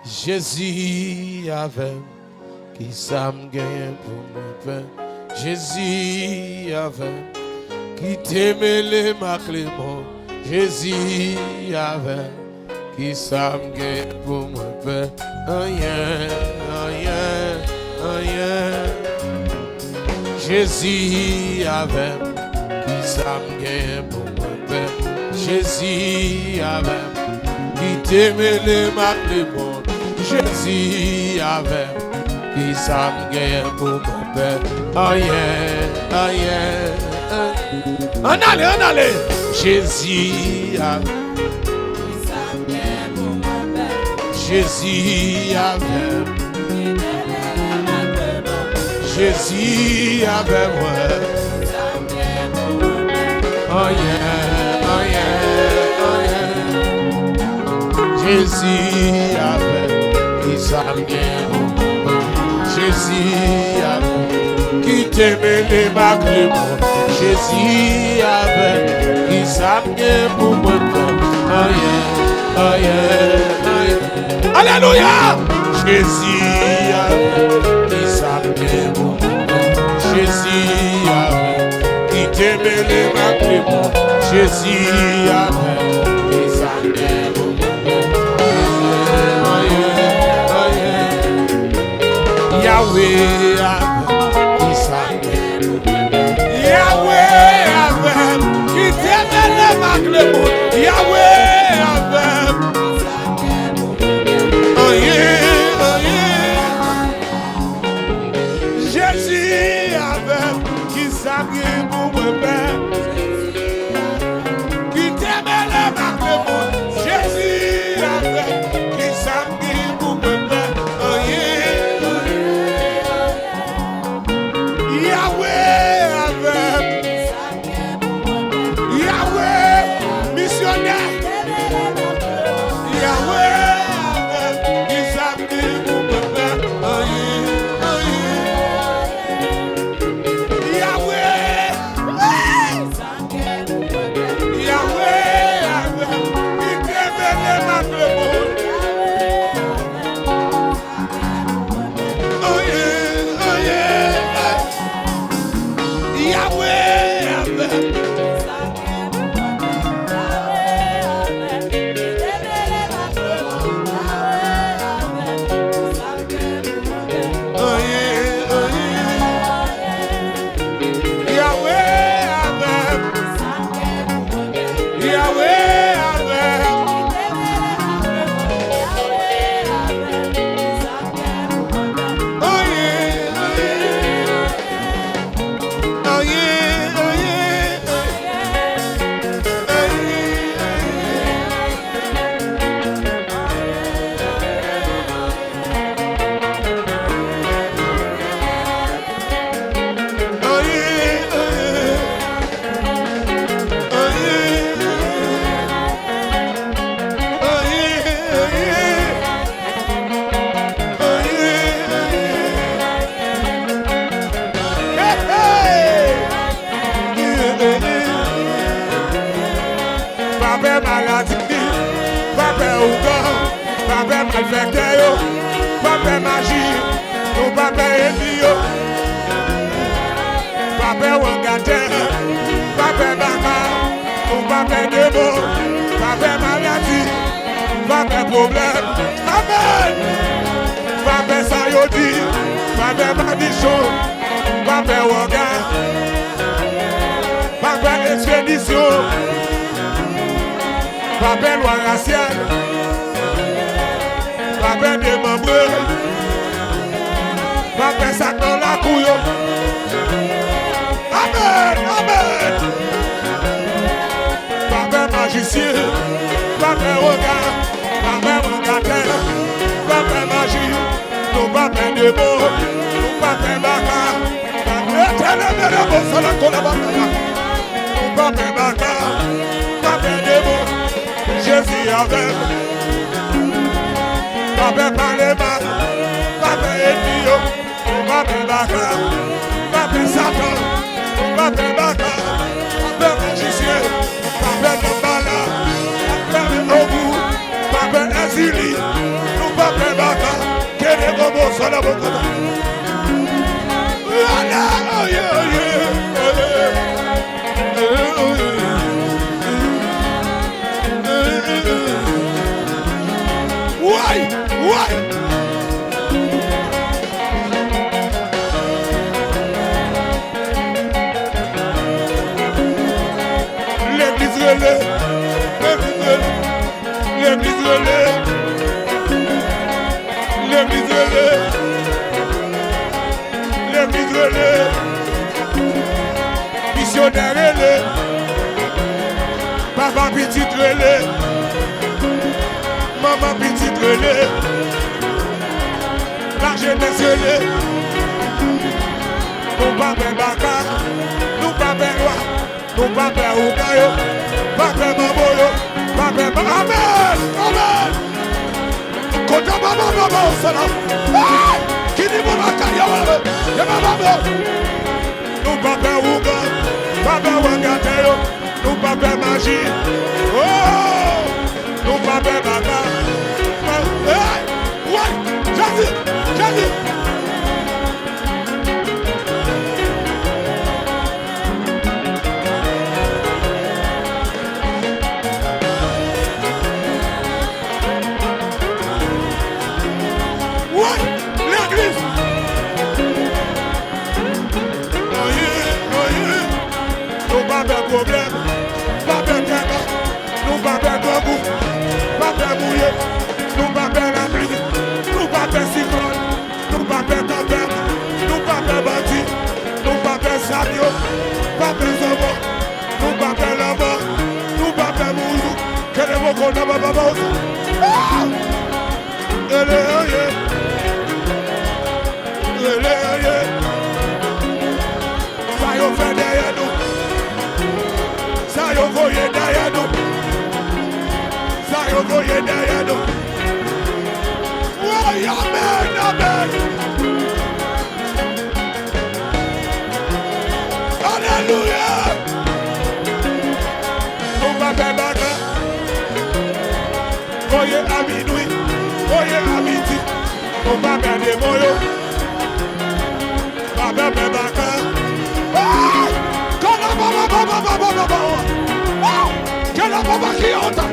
Jésus avait qui ça me gagne pour me faire. Jésus avait qui t'aimait les maclémons. Jésus avait qui ça me gagne pour me faire. Rien, rien, rien. Jésus avait qui ça me gagne pour me faire. Jésus avait qui t'aimait les maclémons. Jésus avait qui ça me gagne pour me faire. Rien, rien. En allez. Jésus avait. Jésus avait. Jésus avait moi. Oh yeah, oh yeah, oh yeah. Jésus avait qui s'aime. Jésus avait qui t'aimait les maclémons. Jésus avait qui s'aime pour me faire. Oh yeah, oh yeah, oh yeah. Alléluia. Jésus avait qui s'aime pour me faire. Jésus avait qui t'aimait les maclémons. Jésus avait qui s'aime pour me faire. Oh yeah, oh yeah. Yahweh avait qui s'aime. Yahweh avait qui t'aimait les maclémons. Yahweh avait. Oh yeah, oh yeah. Jésus avait qui s'aime pour me faire. Qui t'aimait les maclémons. Jésus avait qui s'aime pour me faire. Oh yeah, oh yeah. Yahweh avait. Yahweh missionnaire. Yahweh avait qui s'aime pour me faire. Oh yeah, oh yeah. Yahweh. Yahweh avait qui t'aimait les maclémons. Oh yeah, oh yeah. Yahweh avait. Oh yeah, oh yeah. Yahweh avait. Yahweh avait. Oh yeah, oh yeah. Oh yeah, oh yeah. Oh yeah, oh yeah. Oh yeah. Oh yeah, oh yeah. Hey, hey. Papa maladie, papa ougan, papa malfecteur, papa magie, ton papa ennemi, papa wangater, papa baka, ton papa démon, papa maladie, papa problème, amen. Papa sayodi, papa madichon, papa wanga, papa expédition, papa loi raciale, papa démembré, papa sac dans la couille. Amen, amen. Papa magicien, papa regard, papa regardateur, papa magie, ton papa démon, ton papa baka, papa éternel de la bosse à la collaboration, ton papa baka, papa démon, Jésus avec, papa parlema, papa ennemi, papa baka, papa Satan, papa baka, papa magicien, papa Missionnaire, papa petit relais, maman petit relais, la jeunesse relais, nous pas faire baka, nous pas faire roi, nous pas faire oukayo, pas faire maboyo, pas faire amen, amen. Kota baba baba salam, kini baba kaya baba, nous pas faire ouga, pas faire wangateo, nous pas faire magie, oh, nous pas faire baka, ouais, Jésus. Problème, pas de guerre, nous pas de goût, pas de mouiller, nous pas de la pluie, nous pas de cyclone, nous pas de tempête, nous pas de bâti, nous pas de sabio, pas de zobo, nous pas de la mort, nous pas de moulou, que les mots qu'on a pas ça y fait derrière nous. Sayo voye derrière nous. Sayo voye derrière nous. Oui, amen, amen. Alléluia. On va faire baka. Voye à minuit. Voye à midi. On va faire des moyens. On va faire baka. Que la baba qui entend.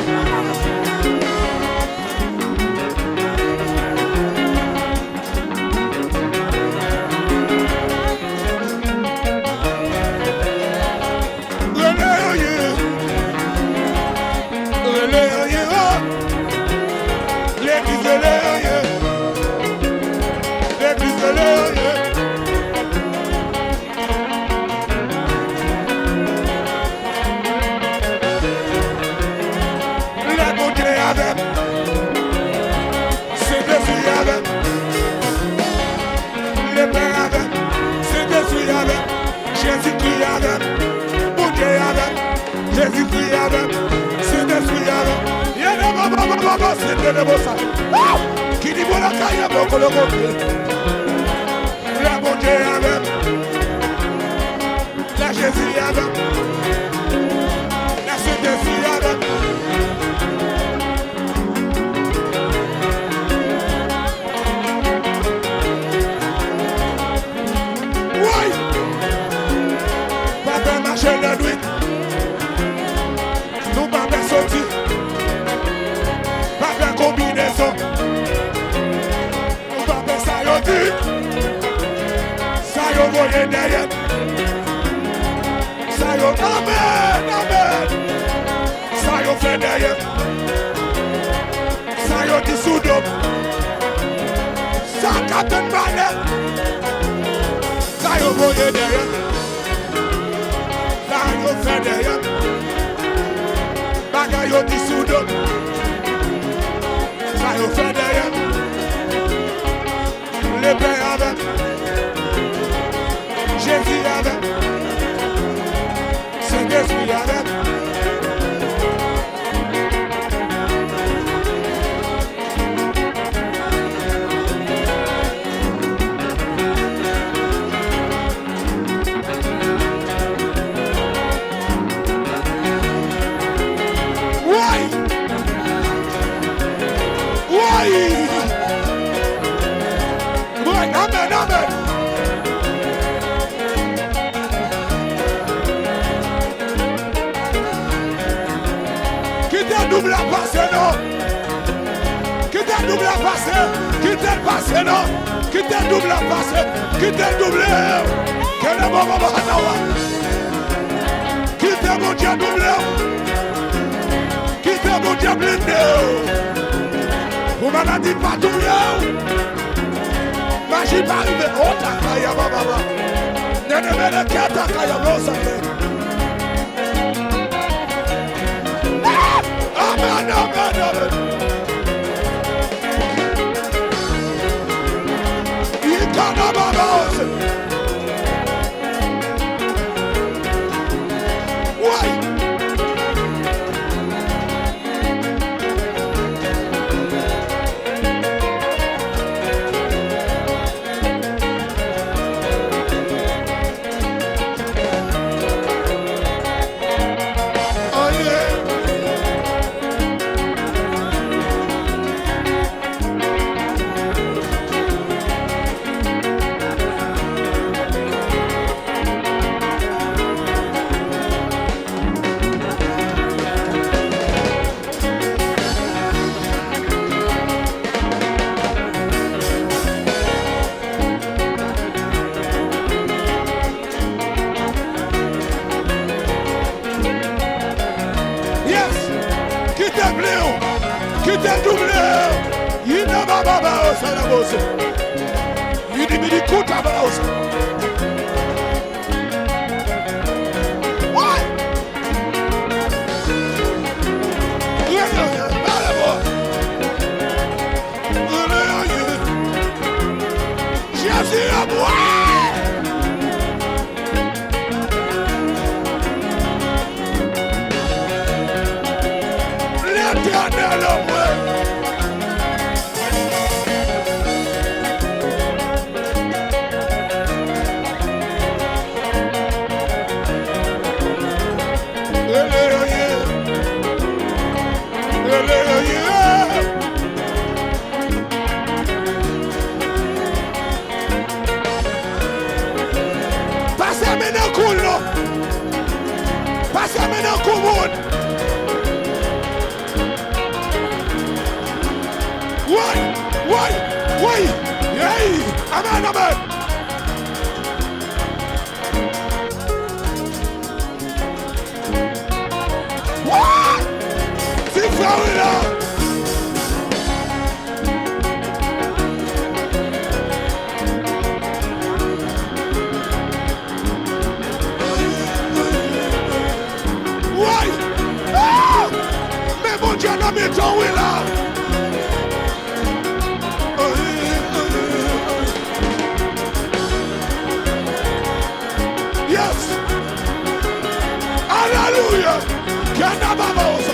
Jésus-Christ avec, mon Dieu avec, Jésus-Christ avec, c'est des souilles avec. Il y a des mamans, c'est des bossas. Qui dit bon la caille, beaucoup le monde. Le bon Dieu avec, la Jésus avec, la Saint-Esprit avec. La nuit, nous pas faire sortir, pas faire combinaison, nous pas faire ça y'a dit, ça y'a voyé derrière, ça y'a amen, amen, ça y'a fait derrière, ça y'a dit sous d'homme, ça capte une balle, ça y'a voyé derrière. Yo fait derrière, bagay yo di soudo, ça yo fait derrière, le Père avec, Jésus avec, Saint-Esprit avec. double à passer, non? Quitte le double à passer. Quitte le passé, non? Quitte le double à passer. Quitte le double. Quel est mon moment? Quitte mon Dieu double. Quitte mon Dieu blindé. Vous m'avez dit pas double. Magie pas arrivé. Oh, ta caille, maman. Nene mene keta caille, rosa. Amen, amen, amen. Why? Oh yeah. Amen, amen. What? C'est fermé là. Ouais. Ah! Mais mon Dieu, n'a mis ton oui là. Yes. Hallelujah. Canabamos.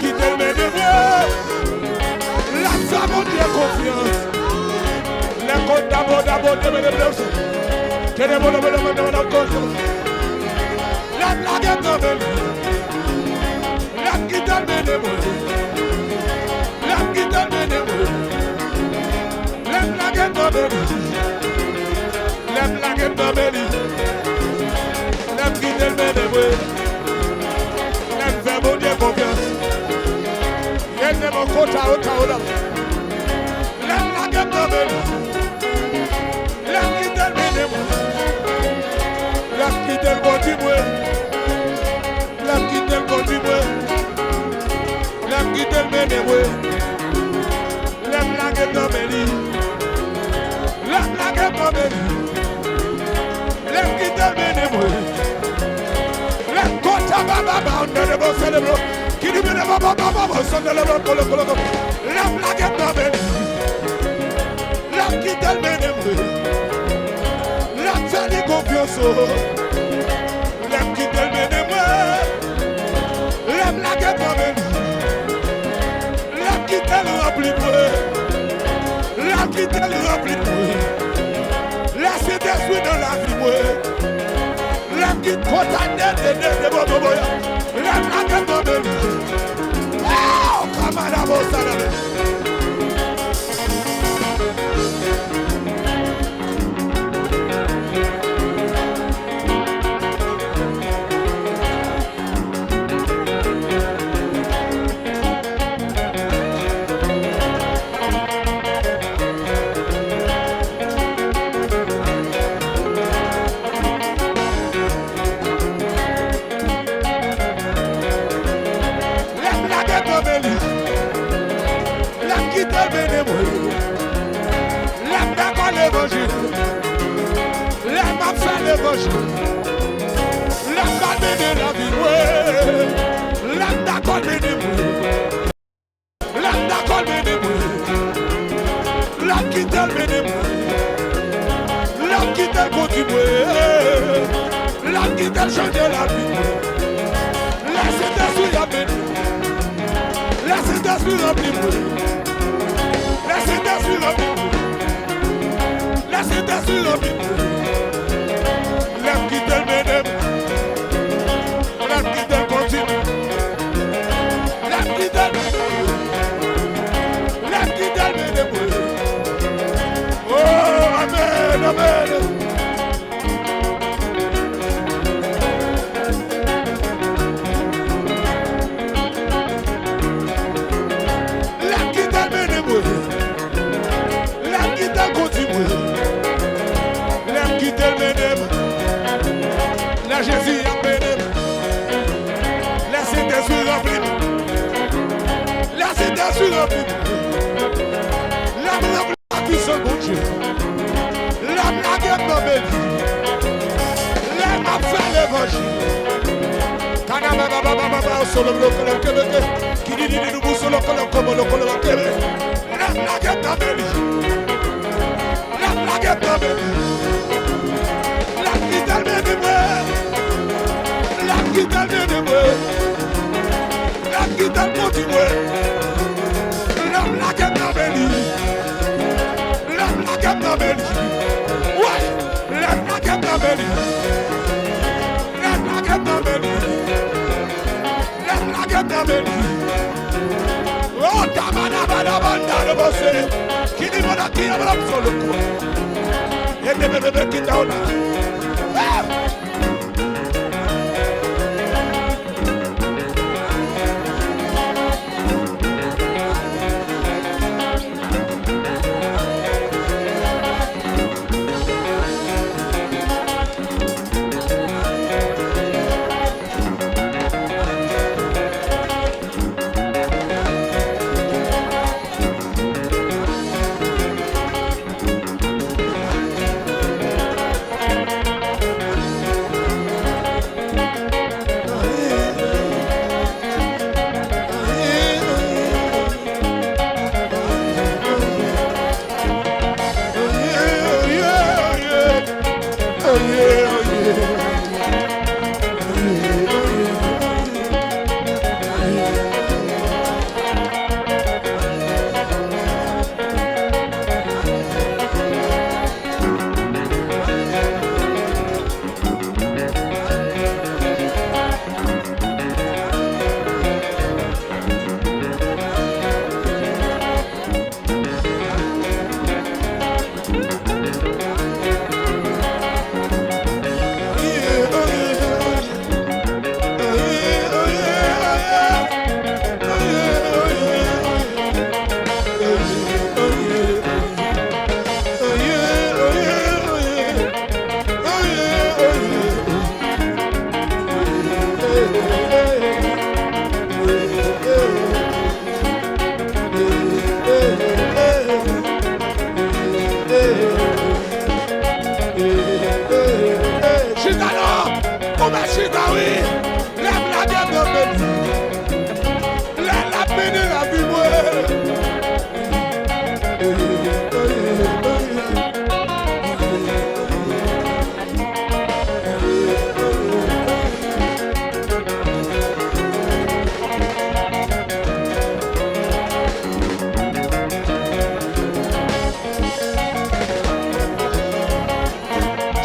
qui te met de moi. La femme, mon Dieu, confiance. Les comptes d'abord, de mes blessures. Que les bonhommes de confiance. La blague est tombée. La qui te met de moi. La qui te met de moi. La blague est tombée. La blague est tombée. La qui te met de moi. La femme, mon Dieu, confiance. Elle ne m'en compte à autant. La blague est tombée. La qui te met de moi. La qui te continue. La qui te continue. La qui te met de moi. La blague est tombée. La blague est tombée. La qui te met de moi. La côte à baba, on ne le voit célébrer. Qui dit bien baba, on se célèbre. La blague est tombée. La qui te met de moi. La fête de confiance. La qui te met de moi. La blague est tombée. La qui te remplit de moi. La qui te remplit de moi. Laissez des fruits dans la vie moi. La qui te condamne de bon. La blague est tombée. Oh, comme à la bosse à la main.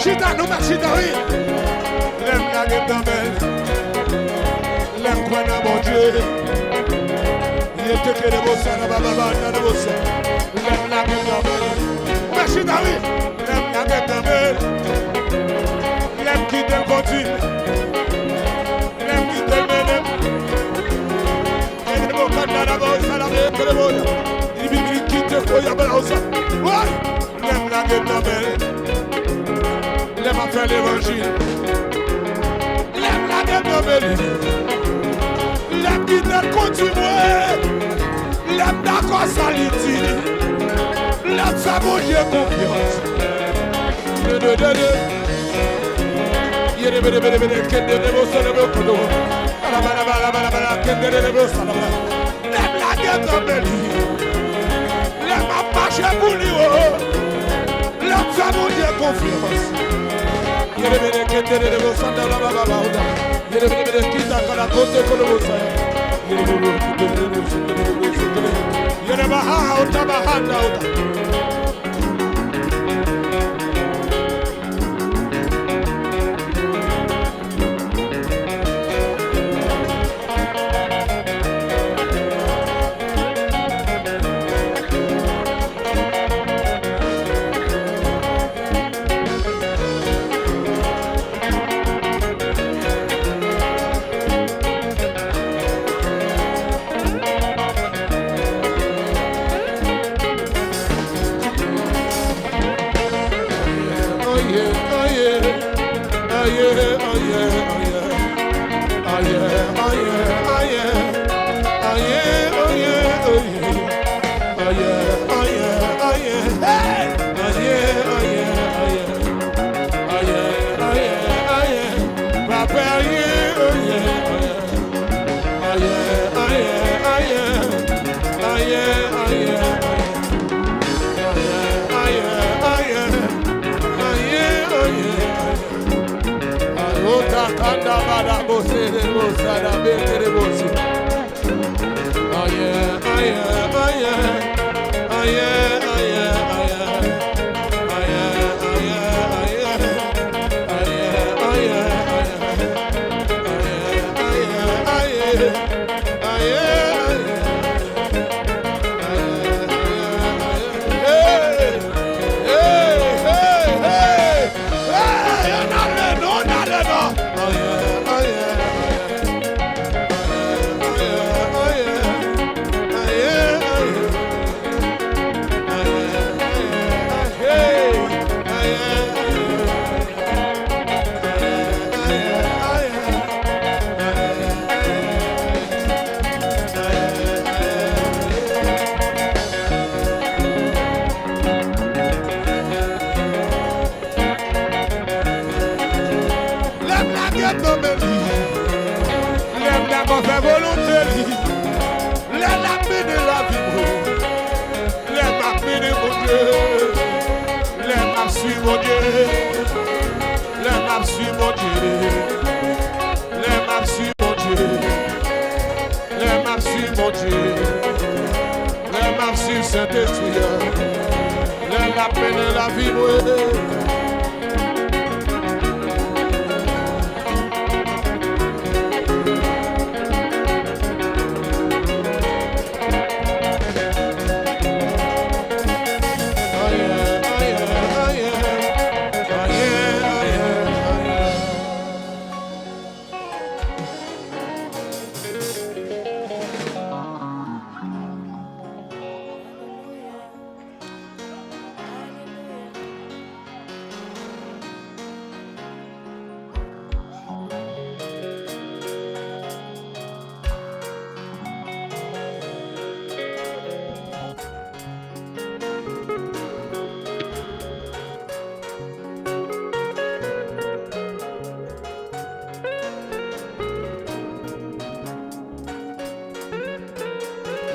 Chita, nous mettons chita, oui. L'aime la gueule d'Amel. L'aime quoi dans mon Dieu. Il était que les bossons, la baba, la bossa. L'aime la gueule d'Amel. Mais chita, oui. L'aime la gueule d'Amel. L'aime qui te continue. L'aime qui te mène. Et les bocans de la bossa, la gueule de la bossa. Il vit qui te croit, la bossa. Oui. L'aime la gueule d'Amel. L'aime à faire l'évangile. L'aime la gueule d'Amel. L'aime qui te continue. L'aime d'accord saliti. L'aime ça mon Dieu confiance. L'aime la gueule d'Amel. L'aime à marcher pour lui. L'aime ça mon Dieu confiance.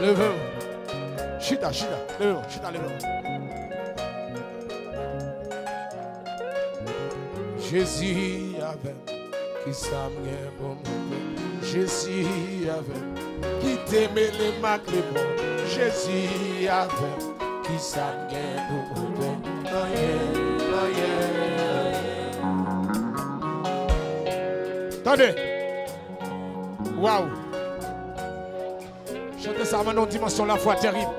Levez-vous. Chita, levez-vous. Chita, levez-vous. Jésus avec qui ça m'est bon. Jésus avec qui t'aimait les maclémons. Jésus avec qui ça m'est bon. Oh yeah, oh yeah. Attendez. Waouh. Chantez ça maintenant, dimension la foi terrible.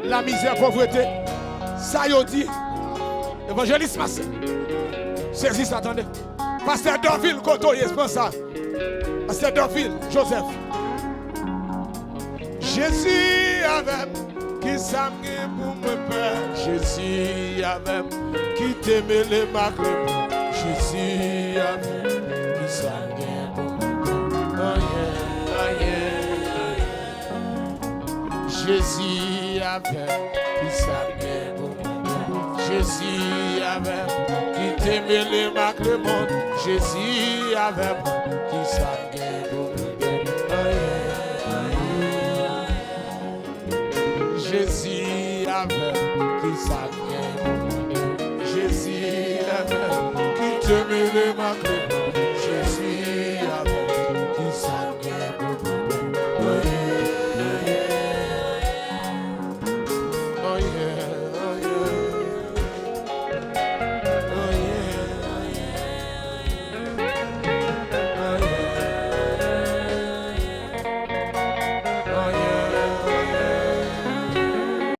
La misère, pauvreté, ça y a dit. Évangéliste Massé. Saisis, attendez. Pasteur Dorville, Koto, c'est pas ça. Pasteur Dorville, Joseph. Jésus avec qui s'amène pour me peur. Jésus avec qui t'aimait les macrons. Jésus avec qui s'amène pour me peur. Oh yeah, oh yeah. Jésus avec qui s'amène pour me peur. Jésus avec qui t'aimait les macrons. Jésus avec qui s'amène pour me peur. Oh yeah. Jésus avec qui s'agit. Jésus avec qui te met les macrons.